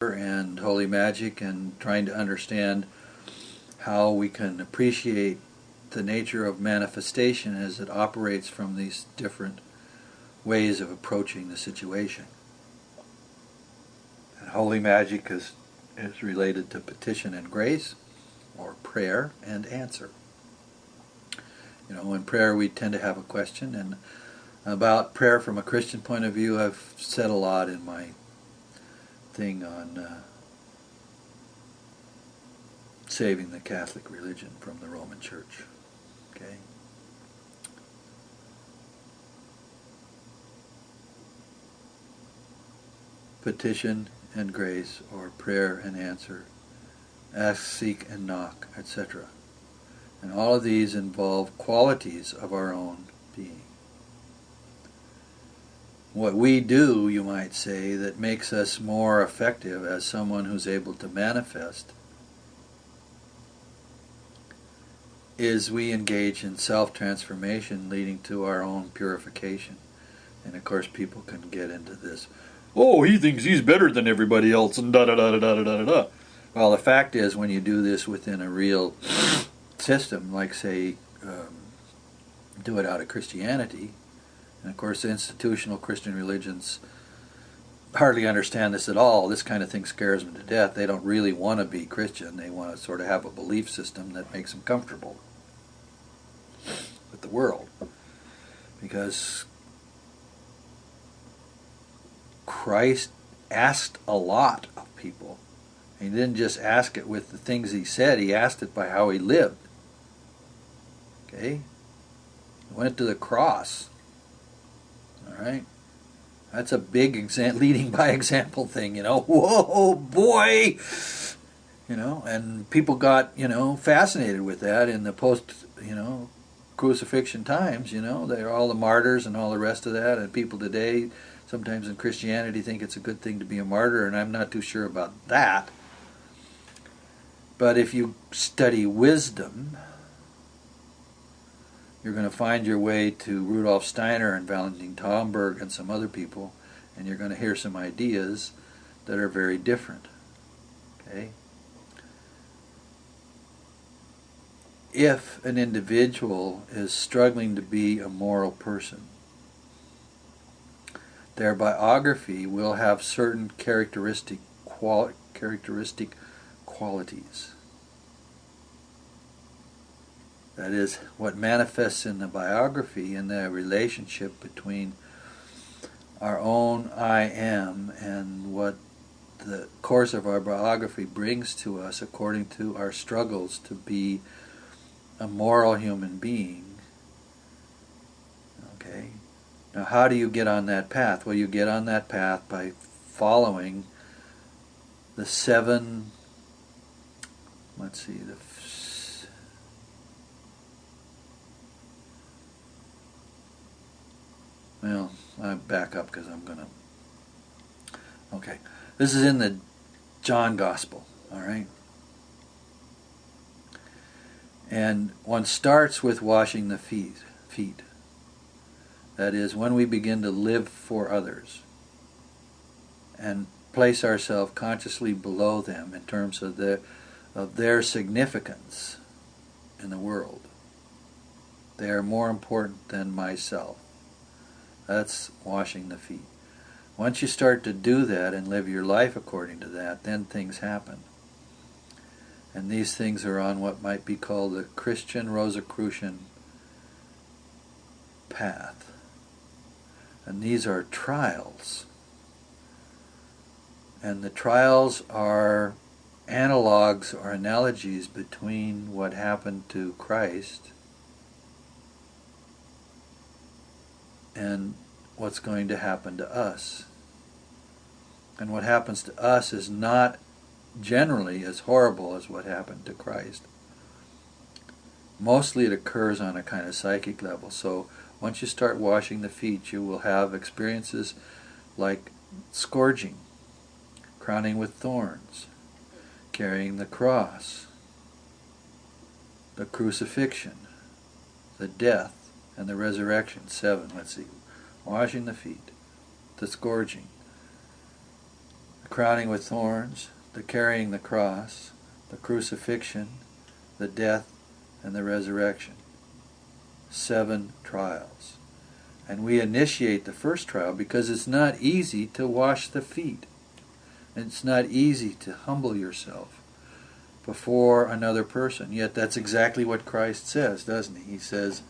and holy magic and trying to understand how we can appreciate the nature of manifestation as it operates from these different ways of approaching the situation. And holy magic is related to petition and grace, or prayer and answer. You know, in prayer we tend to have a question, and about prayer from a Christian point of view, I've said a lot in my thing on saving the Catholic religion from the Roman Church. Okay? Petition and grace, or prayer and answer, ask, seek, and knock, etc. And all of these involve qualities of our own being. What we do, you might say, that makes us more effective as someone who's able to manifest is we engage in self-transformation leading to our own purification. And of course people can get into this, oh, he thinks he's better than everybody else, and da-da-da-da-da-da-da-da. Well, the fact is, when you do this within a real system, like say, do it out of Christianity, and of course institutional Christian religions hardly understand this at all. This kind of thing scares them to death. They don't really want to be Christian. They want to sort of have a belief system that makes them comfortable with the world. Because Christ asked a lot of people. He didn't just ask it with the things he said, he asked it by how he lived. Okay? He went to the cross. Alright? That's a big leading by example thing, you know. Whoa, boy! You know, and people got, you know, fascinated with that in the post, you know, crucifixion times, you know. They're all the martyrs and all the rest of that, and people today, sometimes in Christianity, think it's a good thing to be a martyr, and I'm not too sure about that. But if you study wisdom, you're going to find your way to Rudolf Steiner and Valentin Tomberg and some other people, and you're going to hear some ideas that are very different. Okay? If an individual is struggling to be a moral person, their biography will have certain characteristic qualities. That is, what manifests in the biography and the relationship between our own I am and what the course of our biography brings to us according to our struggles to be a moral human being. Okay? Now, how do you get on that path? Well, you get on that path by following the seven, well, I back up because I'm going to... Okay. This is in the John Gospel, all right? And one starts with washing the feet. That is, when we begin to live for others and place ourselves consciously below them in terms of their significance in the world. They are more important than myself. That's washing the feet. Once you start to do that and live your life according to that, then things happen. And these things are on what might be called the Christian Rosicrucian path. And these are trials. And the trials are analogs or analogies between what happened to Christ and what's going to happen to us. And what happens to us is not generally as horrible as what happened to Christ. Mostly it occurs on a kind of psychic level. So once you start washing the feet, you will have experiences like scourging, crowning with thorns, carrying the cross, the crucifixion, the death, and the resurrection. 7, washing the feet, the scourging, crowning with thorns, the carrying the cross, the crucifixion, the death, and the resurrection. 7 trials. And we initiate the first trial because it's not easy to wash the feet. It's not easy to humble yourself before another person. Yet that's exactly what Christ says, doesn't he? He says,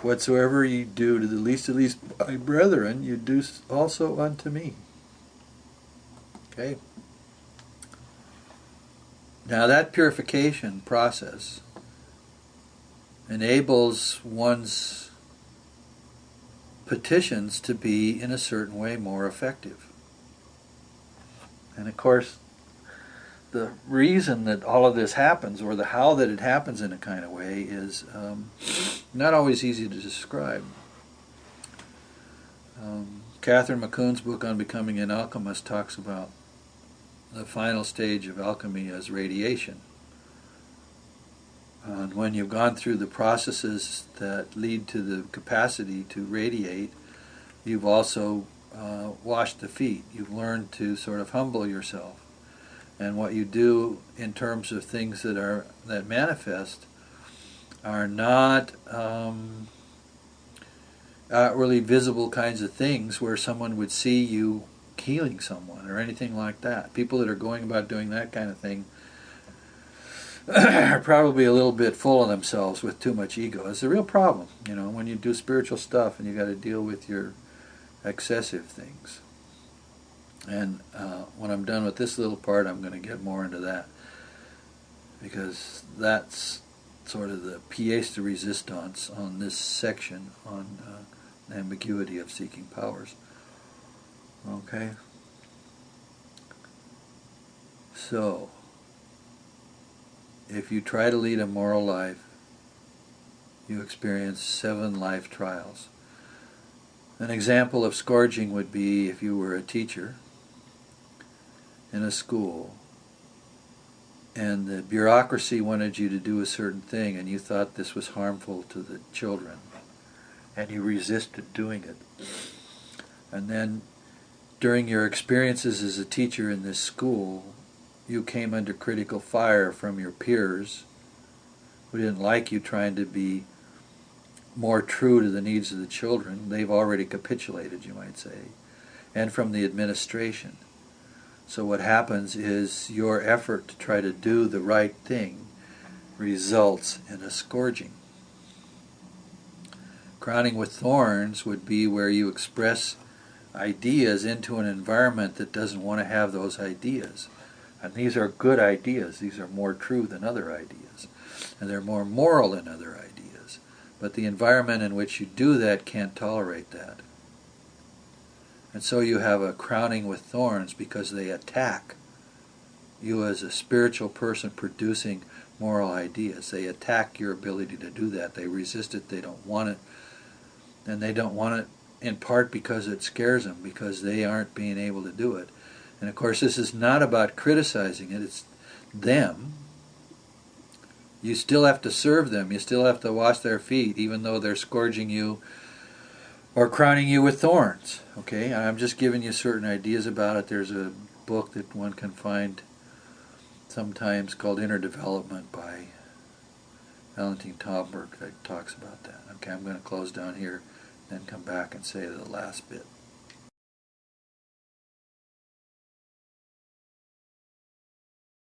whatsoever ye do to the least of these my brethren, you do also unto me. Okay? Now that purification process enables one's petitions to be, in a certain way, more effective. And of course, the reason that all of this happens, or the how that it happens in a kind of way, is not always easy to describe. Catherine McCoon's book on becoming an alchemist talks about the final stage of alchemy as radiation. And when you've gone through the processes that lead to the capacity to radiate, you've also washed the feet. You've learned to sort of humble yourself. And what you do in terms of things that manifest are not outwardly visible kinds of things where someone would see you healing someone or anything like that. People that are going about doing that kind of thing are probably a little bit full of themselves with too much ego. It's a real problem, when you do spiritual stuff and you got to deal with your excessive things. And when I'm done with this little part, I'm going to get more into that, because that's sort of the pièce de résistance on this section on ambiguity of seeking powers. Okay? So, if you try to lead a moral life, you experience 7 life trials. An example of scourging would be if you were a teacher in a school and the bureaucracy wanted you to do a certain thing and you thought this was harmful to the children and you resisted doing it. And then during your experiences as a teacher in this school, you came under critical fire from your peers who didn't like you trying to be more true to the needs of the children. They've already capitulated, you might say. And from the administration. So what happens is your effort to try to do the right thing results in a scourging. Crowning with thorns would be where you express ideas into an environment that doesn't want to have those ideas. And these are good ideas. These are more true than other ideas. And they're more moral than other ideas. But the environment in which you do that can't tolerate that. And so you have a crowning with thorns because they attack you as a spiritual person producing moral ideas. They attack your ability to do that. They resist it. They don't want it. And they don't want it in part because it scares them, because they aren't being able to do it. And of course, this is not about criticizing it. It's them. You still have to serve them. You still have to wash their feet, even though they're scourging you or crowning you with thorns. Okay? I'm just giving you certain ideas about it. There's a book that one can find sometimes called Inner Development by Valentin Tomberg that talks about that. Okay, I'm going to close down here, then come back and say the last bit.